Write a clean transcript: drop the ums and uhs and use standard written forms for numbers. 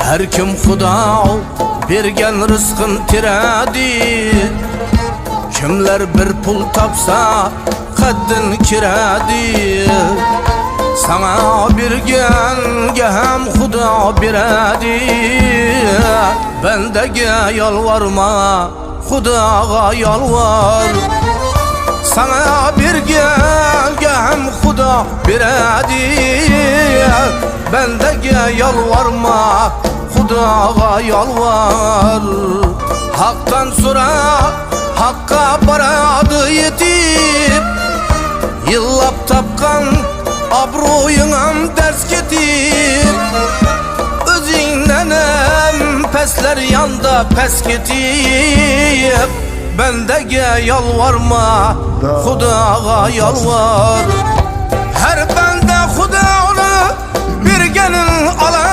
Her kim Xudo bergen rızkın tiradi, kimler bir pul tapsa kaddin kiradi. Sana bergenge hem Xudo beradi, bendege yalvarma Xudoga yalvar. Sana bergenge hem Xudo beradi, bendege yalvarma Xudoga yalvar. Hak'tan sonra Hakka barады yetip, yıllap tapkan abroyunam ders ketip. Özünden hem pesler yanda pes ketip, bendege yalvarma Xudoga yalvar. Her bende Xudo'nu bergenin ala